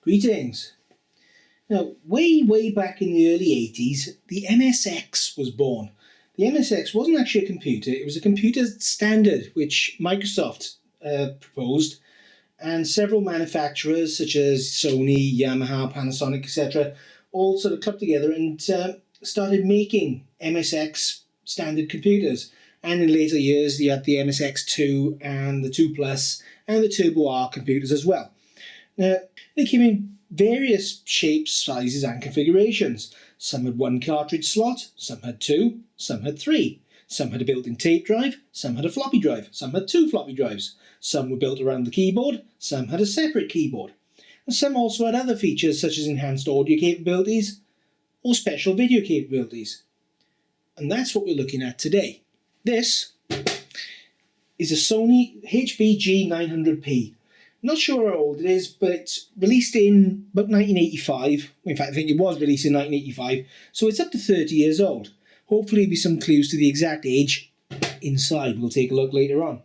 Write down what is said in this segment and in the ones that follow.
Greetings. Now, way back in the early 80s, the MSX was born. The MSX wasn't actually a computer, it was a computer standard which Microsoft proposed, and several manufacturers such as Sony, Yamaha, Panasonic, etc. all sort of clubbed together and started making MSX standard computers. And in later years, you had the MSX2 and the 2 Plus and the Turbo R computers as well. Now, they came in various shapes, sizes and configurations. Some had one cartridge slot, some had two, some had three. Some had a built-in tape drive, some had a floppy drive, some had two floppy drives. Some were built around the keyboard, some had a separate keyboard. And some also had other features such as enhanced audio capabilities or special video capabilities. And that's what we're looking at today. This is a Sony HB-G900P. Not sure how old it is, but it's released in about 1985. In fact, I think it was released in 1985, so it's up to 30 years old. Hopefully there'll be some clues to the exact age inside. We'll take a look later on.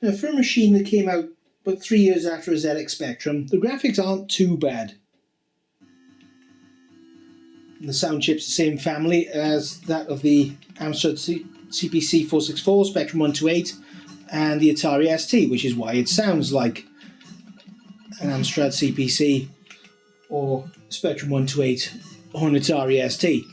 Now, for a machine that came out about 3 years after a ZX Spectrum, the graphics aren't too bad. And the sound chip's the same family as that of the Amstrad CPC 464, Spectrum 128, and the Atari ST, which is why it sounds like an Amstrad CPC or Spectrum 128 or an Atari ST.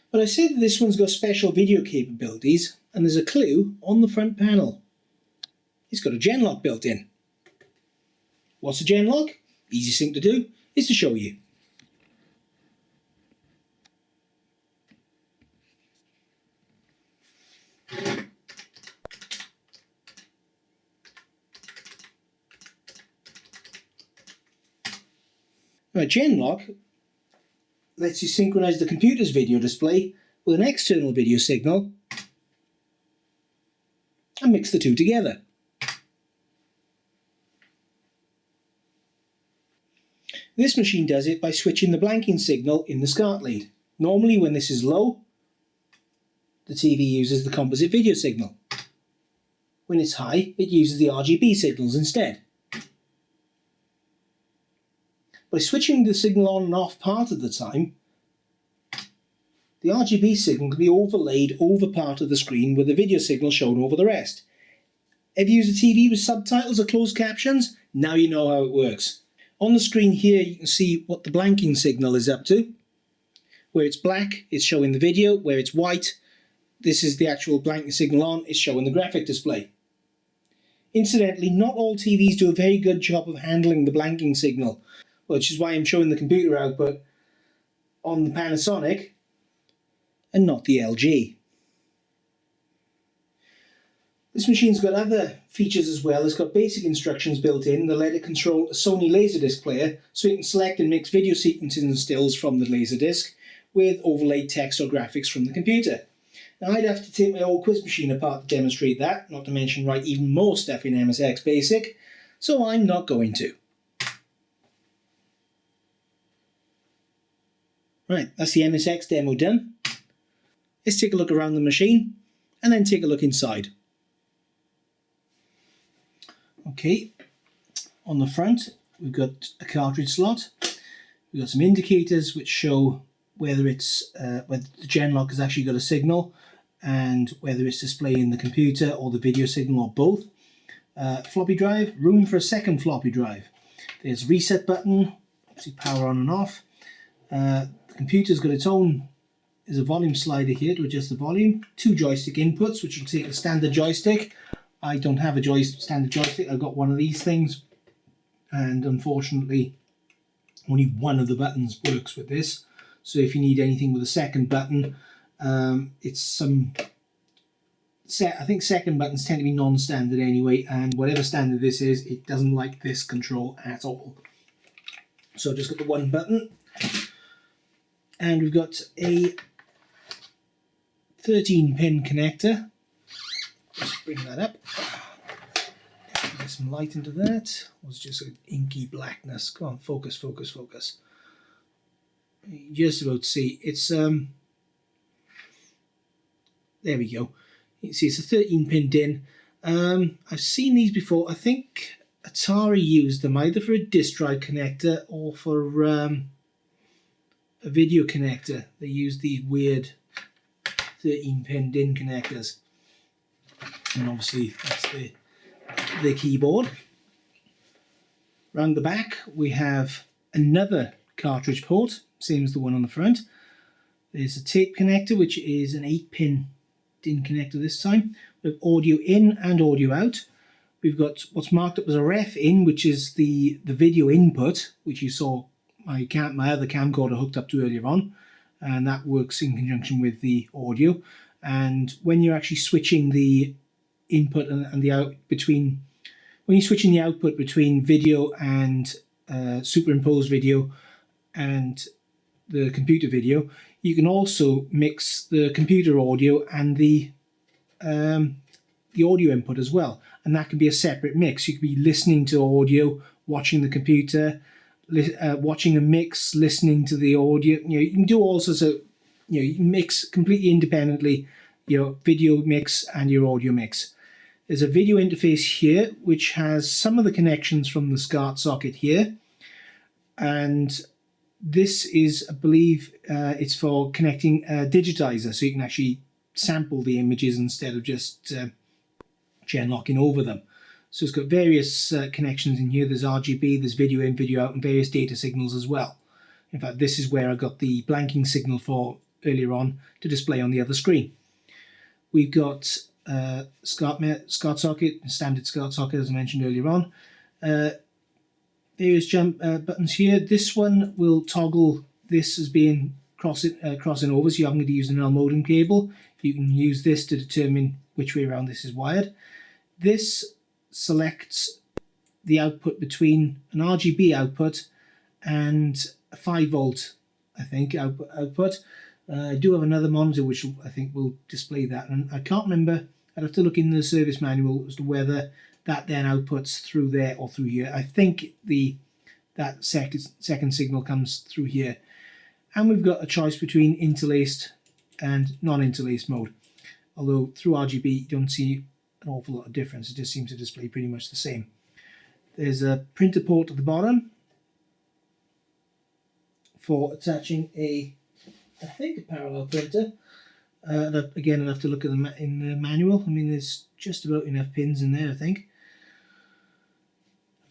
But I said that this one's got special video capabilities, and there's a clue on the front panel. It's got a genlock built in. What's a genlock? Easiest thing to do is to show you. Now, a genlock lets you synchronize the computer's video display with an external video signal and mix the two together. This machine does it by switching the blanking signal in the SCART lead. Normally when this is low, the TV uses the composite video signal. When it's high, it uses the RGB signals instead. By switching the signal on and off part of the time, the RGB signal can be overlaid over part of the screen with the video signal shown over the rest. If you use a TV with subtitles or closed captions, now you know how it works. On the screen here you can see what the blanking signal is up to. Where it's black, it's showing the video. Where it's white, this is the actual blanking signal on, it's showing the graphic display. Incidentally, not all TVs do a very good job of handling the blanking signal, which is why I'm showing the computer output on the Panasonic and not the LG. This machine's got other features as well. It's got basic instructions built in that let it control a Sony Laserdisc player, so it can select and mix video sequences and stills from the Laserdisc with overlaid text or graphics from the computer. Now, I'd have to take my old quiz machine apart to demonstrate that, not to mention write even more stuff in MSX Basic, so I'm not going to. Right, that's the MSX demo done. Let's take a look around the machine and then take a look inside. Okay, on the front we've got a cartridge slot. We've got some indicators which show whether it's whether the genlock has actually got a signal and whether it's displaying the computer or the video signal or both. Floppy drive, room for a second floppy drive. There's reset button, obviously power on and off. The computer's got its own, there's a volume slider here to adjust the volume. Two joystick inputs, which will take a standard joystick. I don't have a standard joystick, I've got one of these things, and unfortunately only one of the buttons works with this. So if you need anything with a second button, it's some I think second buttons tend to be non-standard anyway, and whatever standard this is, it doesn't like this control at all. So I've just got the one button, and we've got a 13-pin connector. Let's bring that up. There we get some light into that. Or it's just an inky blackness. Come on, focus, focus, focus. Just about to see. It's there we go. You can see it's a 13-pin DIN. I've seen these before. I think Atari used them either for a disk drive connector or for a video connector. They used these weird 13-pin DIN connectors. And obviously that's the keyboard. Round the back we have another cartridge port, same as the one on the front. There's a tape connector, which is an 8-pin DIN connector this time. We have audio in and audio out. We've got what's marked up as a ref in, which is the video input, which you saw my other camcorder hooked up to earlier on, and that works in conjunction with the audio. And when you're actually switching the input and the out between, when you're switching the output between video and superimposed video and the computer video, you can also mix the computer audio and the audio input as well, and that can be a separate mix. You could be listening to audio, watching the computer, watching a mix, listening to the audio. You can do all sorts of, you can mix completely independently your video mix and your audio mix. There's a video interface here which has some of the connections from the SCART socket here, and this is, I believe, it's for connecting a digitizer, so you can actually sample the images instead of just genlocking over them. So it's got various connections in here. There's RGB, there's video in, video out, and various data signals as well. In fact, this is where I got the blanking signal for earlier on to display on the other screen. We've got SCART socket, standard SCART socket as I mentioned earlier on. Various jump buttons here. This one will toggle this as being crossing over, so you haven't got to use the null modem cable. You can use this to determine which way around this is wired. This selects the output between an RGB output and a 5-volt, I think, output. I do have another monitor which I think will display that, and I can't remember. I'd have to look in the service manual as to whether that then outputs through there or through here. I think that second signal comes through here. And we've got a choice between interlaced and non-interlaced mode. Although through RGB you don't see an awful lot of difference. It just seems to display pretty much the same. There's a printer port at the bottom for attaching I think a parallel printer. Again, I'll have to look at in the manual. I mean, there's just about enough pins in there, I think.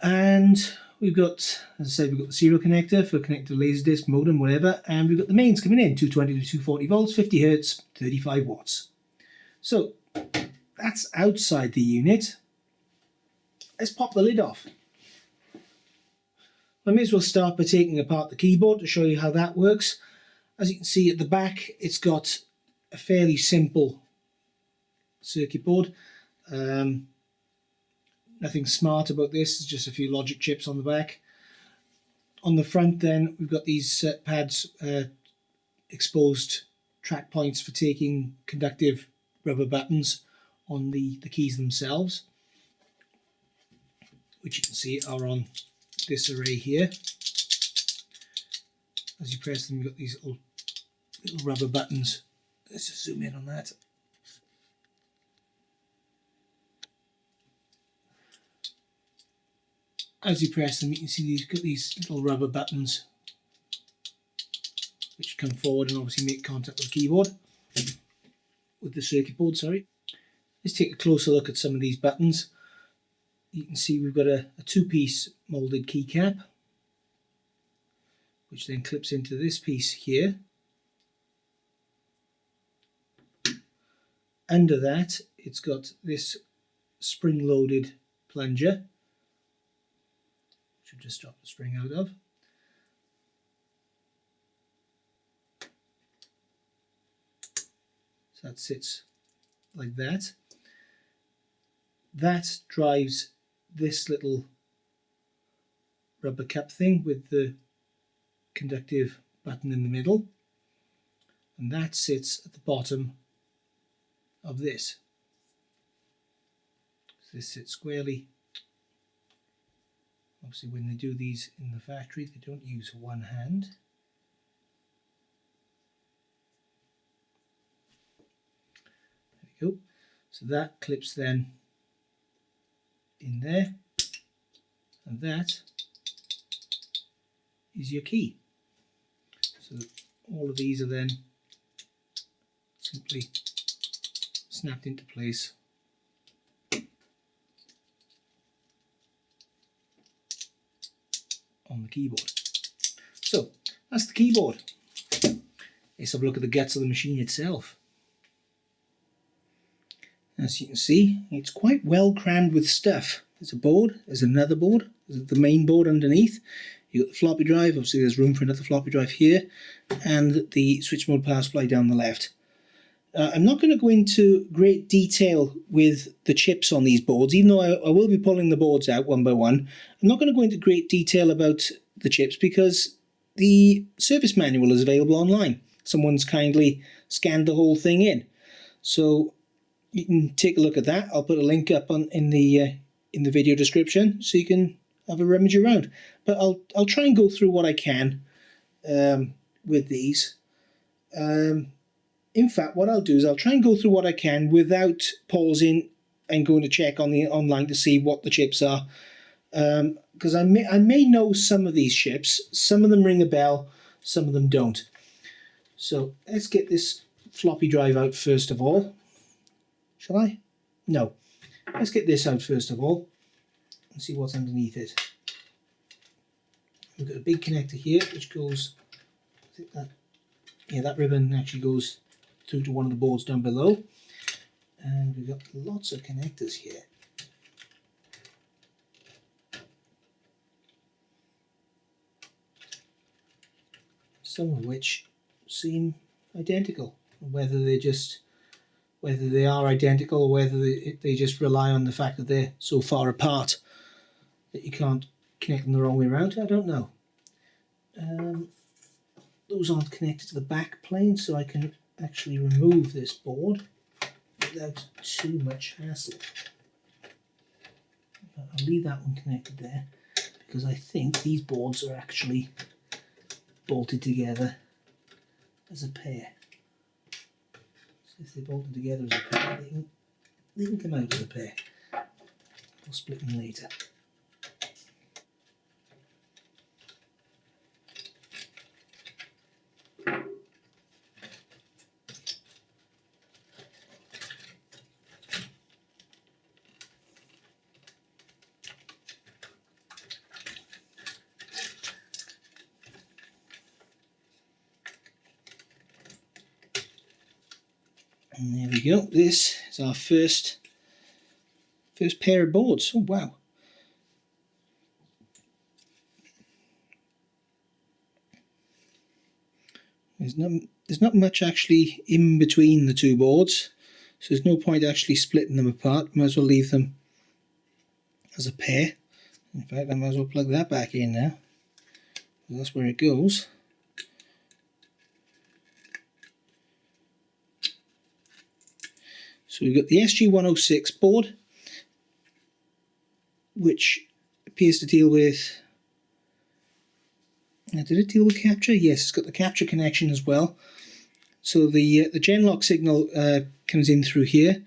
And we've got, as I said, we've got the serial connector for connecting to Laserdisc, modem, whatever, and we've got the mains coming in, 220 to 240 volts, 50 hertz, 35 watts. So that's outside the unit. Let's pop the lid off. I may as well start by taking apart the keyboard to show you how that works. As you can see at the back, it's got a fairly simple circuit board. Nothing smart about this, it's just a few logic chips on the back. On the front then, we've got these pads, exposed track points for taking conductive rubber buttons on the keys themselves, which you can see are on this array here. As you press them, you've got these little rubber buttons. Let's just zoom in on that. As you press them, you can see got these little rubber buttons which come forward and obviously make contact with the keyboard, with the circuit board, sorry. Let's take a closer look at some of these buttons. You can see we've got a two-piece moulded keycap, which then clips into this piece here. Under that, it's got this spring-loaded plunger, which I've just dropped the spring out of. So that sits like that. That drives this little rubber cap thing with the conductive button in the middle, and that sits at the bottom of this. So this sits squarely Obviously when they do these in the factory they don't use one hand. There we go. So that clips then in there, and that is your key. So all of these are then simply snapped into place on the keyboard. So that's the keyboard. Let's have a look at the guts of the machine itself. As you can see, it's quite well crammed with stuff. There's a board, there's another board, there's the main board underneath. You've got the floppy drive, obviously there's room for another floppy drive here, and the switch mode power supply down the left. I'm not going to go into great detail with the chips on these boards, even though I will be pulling the boards out one by one. I'm not going to go into great detail about the chips because the service manual is available online. Someone's kindly scanned the whole thing in. So you can take a look at that. I'll put a link up in the video description so you can have a rummage around. But I'll try and go through what I can with these. In fact, what I'll do is I'll try and go through what I can without pausing and going to check on the online to see what the chips are. Because I may know some of these chips. Some of them ring a bell, some of them don't. So let's get this floppy drive out first of all. Shall I? No. Let's get this out first of all and see what's underneath it. We've got a big connector here which goes, I think that ribbon actually goes through to one of the boards down below. And we've got lots of connectors here. Some of which seem identical, whether they are identical or whether they just rely on the fact that they're so far apart that you can't connect them the wrong way around. I don't know. Those aren't connected to the back plane, so I can actually remove this board without too much hassle. I'll leave that one connected there because I think these boards are actually bolted together as a pair. So if they're bolted together as a pair, they can come out as a pair. We'll split them later. And there we go. This is our first pair of boards. Oh wow! There's not much actually in between the two boards, so there's no point actually splitting them apart. Might as well leave them as a pair. In fact, I might as well plug that back in now. That's where it goes. So we've got the SG-106 board, which appears to deal with... did it deal with capture? Yes, it's got the capture connection as well. So the Genlock signal comes in through here.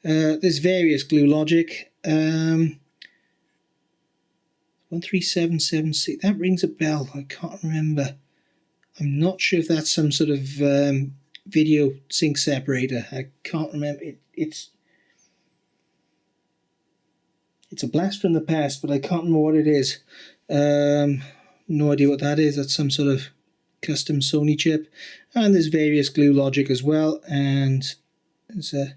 There's various glue logic. 13776, that rings a bell. I can't remember. I'm not sure if that's some sort of video sync separator. I can't remember. It's a blast from the past, but I can't remember what it is. No idea what that is. That's some sort of custom Sony chip. And there's various glue logic as well. And there's I'm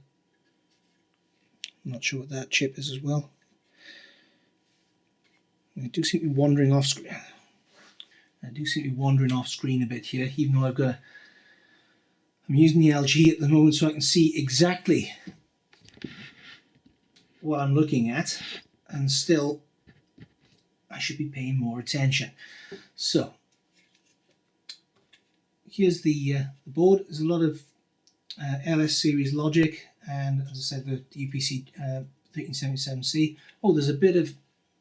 not sure what that chip is as well. I do seem to be wandering off screen. I do seem to be wandering off screen a bit here, even though I'm using the LG at the moment so I can see exactly what I'm looking at, and still I should be paying more attention. So here's the board. There's a lot of LS series logic, and as I said, the UPC 1377C. Oh, there's a bit of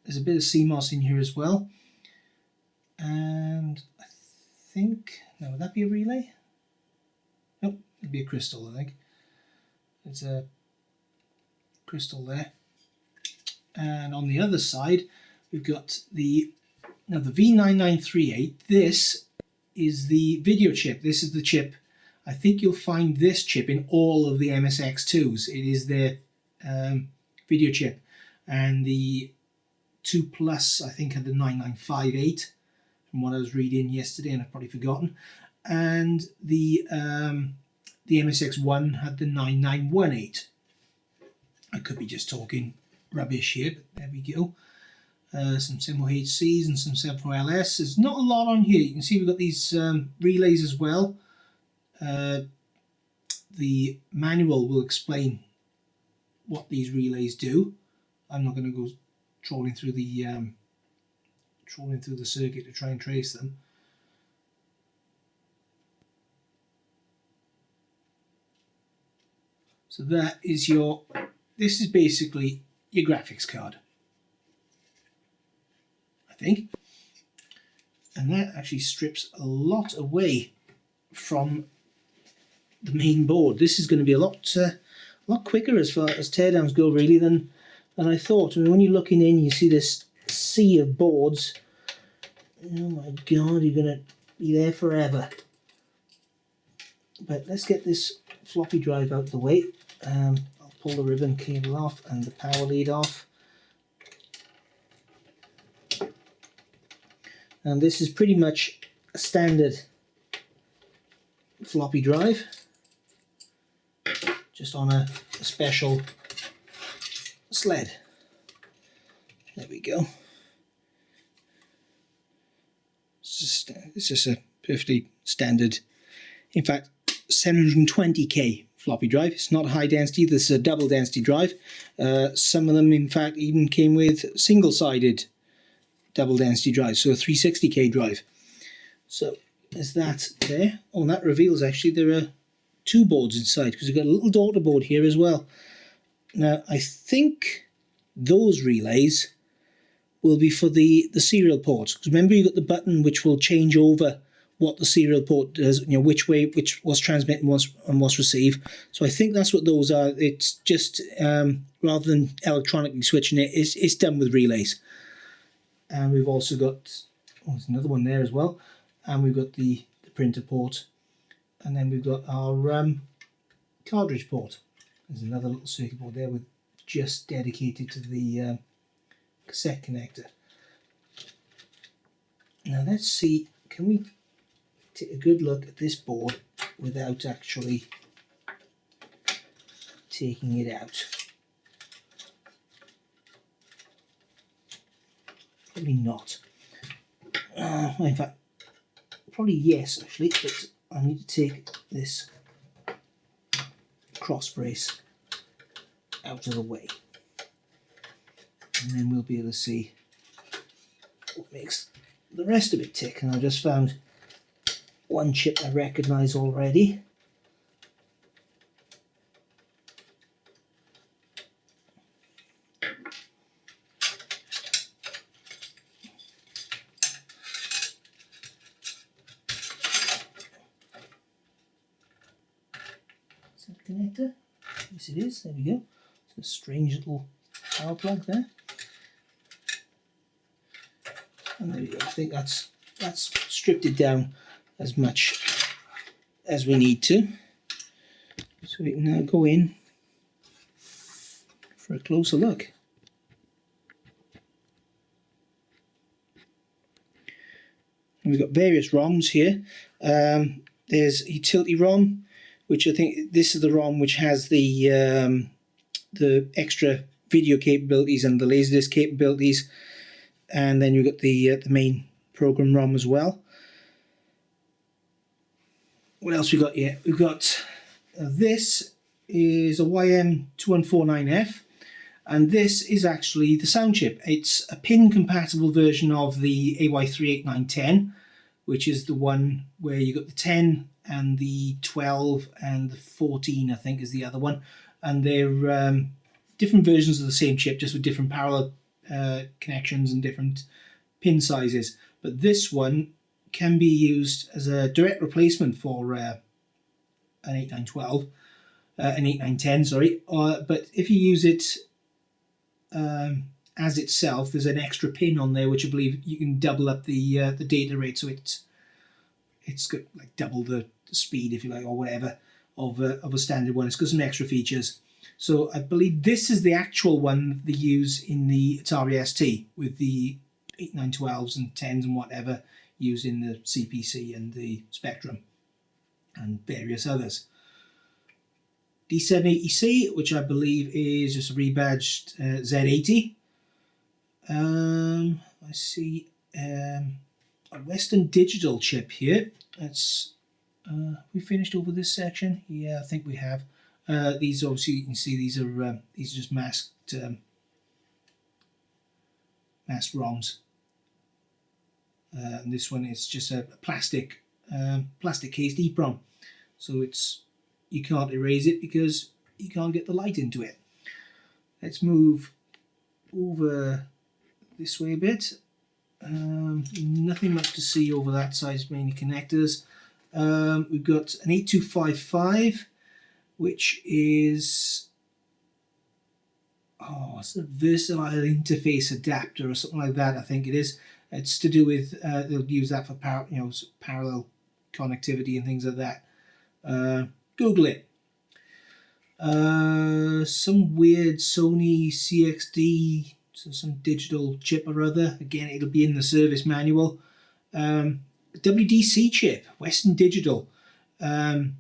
there's a bit of CMOS in here as well. And I think, now would that be a relay? Nope, it'd be a crystal, I think. There's a crystal there. And on the other side, we've got the V9938. This is the video chip. This is the chip. I think you'll find this chip in all of the MSX2s. It is their video chip. And the 2 Plus, I think, had the 9958 from what I was reading yesterday, and I've probably forgotten. And the MSX1 had the 9918. I could be just talking rubbish here, but there we go. Some Semmo HCs and some Semmo LS. There's not a lot on here. You can see we've got these relays as well. The manual will explain what these relays do. I'm not going to go trawling through the circuit to try and trace them. So that is this is basically your graphics card, I think. And that actually strips a lot away from the main board. This is going to be a lot quicker as far as teardowns go, really, than I thought. I mean, when you're looking in, you see this sea of boards. Oh my god, you're going to be there forever. But let's get this floppy drive out the way. I'll pull the ribbon cable off and the power lead off. And this is pretty much a standard floppy drive, just on a special sled. There we go. It's just a perfectly standard, in fact, 720K floppy drive. It's not high density. This is a double density drive. Some of them, in fact, even came with single-sided double density drive, so a 360K drive. So there's that there. Oh, and that reveals actually there are 2 boards inside, because we've got a little daughter board here as well. Now I think those relays will be for the serial ports, because remember you've got the button which will change over what the serial port does, you know, which was transmit and what's receive. So I think that's what those are. It's just rather than electronically switching it, it's done with relays. And we've also got, oh, there's another one there as well, and we've got the printer port, and then we've got our cartridge port. There's another little circuit board there with just dedicated to the cassette connector. Now let's see, can we take a good look at this board without actually taking it out? Probably not. In fact, probably yes actually, but I need to take this cross brace out of the way, and then we'll be able to see what makes the rest of it tick. And I just found one chip I recognise already. Connector. Yes, it is. There we go. It's a strange little power plug there. And there we go. I think that's stripped it down as much as we need to. So we can now go in for a closer look. And we've got various ROMs here. There's a utility ROM, which I think this is the ROM which has the extra video capabilities and the Laserdisc capabilities, and then you've got the main program ROM as well. What else we got here? We've got this is a YM2149F, and this is actually the sound chip. It's a pin compatible version of the AY38910, which is the one where you got the 10 and the 12 and the 14, I think, is the other one. And they're different versions of the same chip, just with different parallel connections and different pin sizes. But this one can be used as a direct replacement for an 8912, an 8910, sorry. But if you use it as itself, there's an extra pin on there which I believe you can double up the data rate, so it's got like double the speed, if you like, or whatever, of a standard one. It's got some extra features. So I believe this is the actual one they use in the Atari ST, with the 8912s and 10s and whatever used in the CPC and the Spectrum and various others. D780C, which I believe is just a rebadged Z80. I see a Western Digital chip here. That's we finished over this section. Yeah, I think we have. These obviously you can see these are just masked ROMs. And this one is just a plastic cased EEPROM, so you can't erase it because you can't get the light into it. Let's move over this way a bit. Nothing much to see over that side, it's mainly connectors. We've got an 8255, which is it's a versatile interface adapter or something like that, I think it is. It's to do with they'll use that for parallel connectivity and things like that. Google it. Some weird Sony CXD, so some digital chip or other. Again, it'll be in the service manual. WDC chip, Western Digital. Now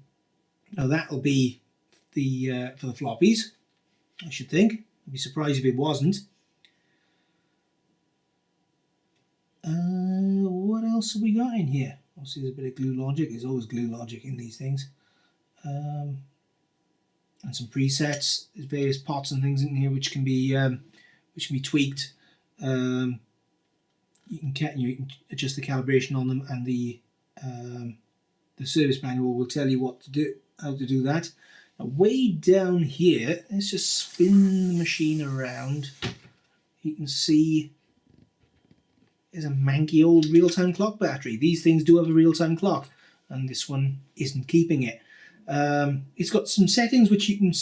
that'll be the for the floppies, I should think. I'd be surprised if it wasn't. What else have we got in here? Obviously there's a bit of glue logic. There's always glue logic in these things. And some presets. There's various pots and things in here which can be tweaked. You can adjust the calibration on them, and the service manual will tell you what to do, how to do that. Now, way down here, let's just spin the machine around. You can see there's a manky old real-time clock battery. These things do have a real-time clock, and this one isn't keeping it. It's got some settings which you can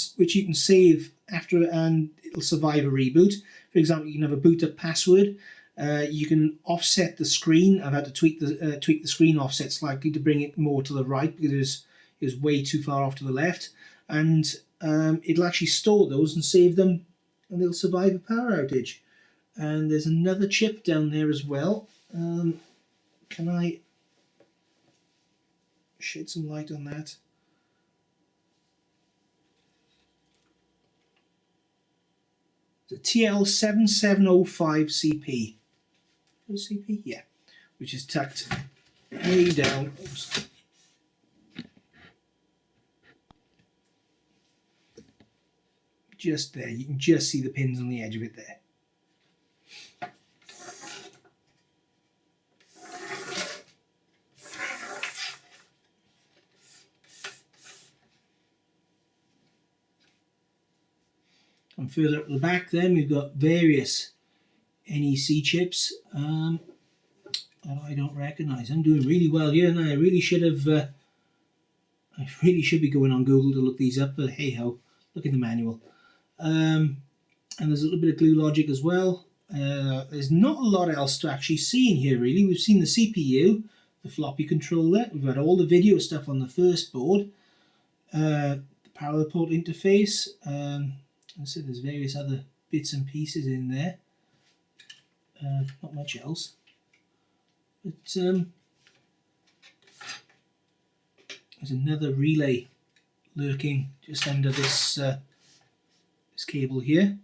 save after, and it'll survive a reboot. For example, you can have a boot up password. You can offset the screen. I've had to tweak the screen offset slightly to bring it more to the right because it was way too far off to the left. And it'll actually store those and save them, and they'll survive a power outage. And there's another chip down there as well. Can I shed some light on that? The TL7705CP. CP? Yeah. Which is tucked way down. Oops. Just there. You can just see the pins on the edge of it there. And further up the back then we've got various NEC chips that I don't recognise. I'm doing really well here, and I really should be going on Google to look these up, but hey ho, look in the manual. And there's a little bit of glue logic as well. There's not a lot else to actually see in here really. We've seen the CPU, the floppy controller, we've got all the video stuff on the first board, the parallel port interface. So there's various other bits and pieces in there. Not much else. But there's another relay lurking just under this this cable here.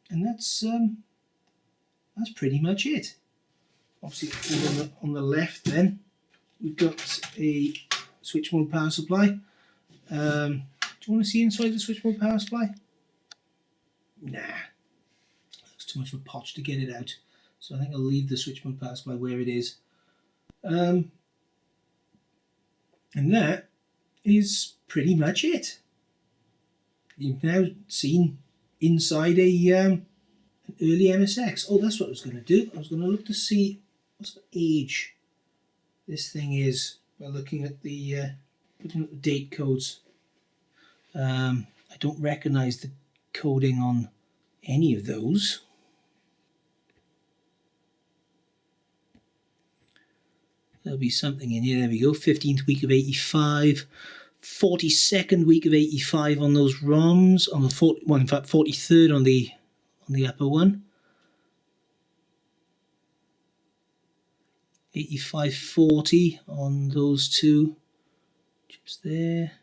And that's pretty much it. Obviously, on the left, then we've got a switch mode power supply. Do you want to see inside the switch mode power supply? Nah, looks too much of a potch to get it out. So I think I'll leave the switch mode power supply where it is. And that is pretty much it. you've now seen inside an early MSX. Oh, that's what I was going to do. I was going to look to see what age this thing is by looking at the date codes. I don't recognise the coding on any of those. There'll be something in here. There we go. 15th week of 85. 42nd week of 85 on those ROMs. On the well, in fact, 43rd on the upper one. 8540 on those two chips there.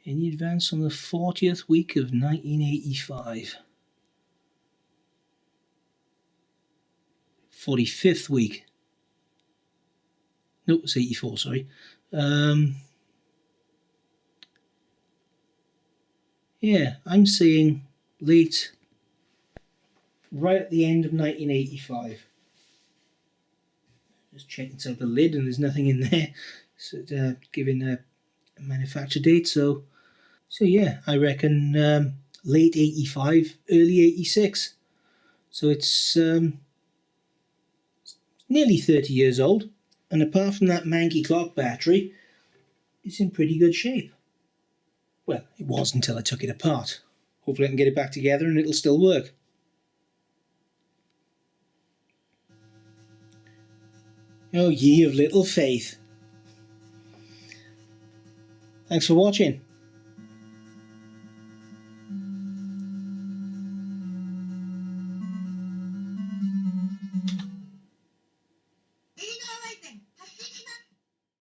Any advance on the 40th week of 1985? 45th week. Nope, it's 84, sorry. Yeah, I'm saying late, right at the end of 1985. Just check inside the lid and there's nothing in there. So giving a manufacture date, so yeah, I reckon late 85, early 86. So it's nearly 30 years old, and apart from that manky clock battery, it's in pretty good shape. Well, it was until I took it apart. Hopefully I can get it back together and it'll still work. Oh, ye of little faith. Thanks for watching.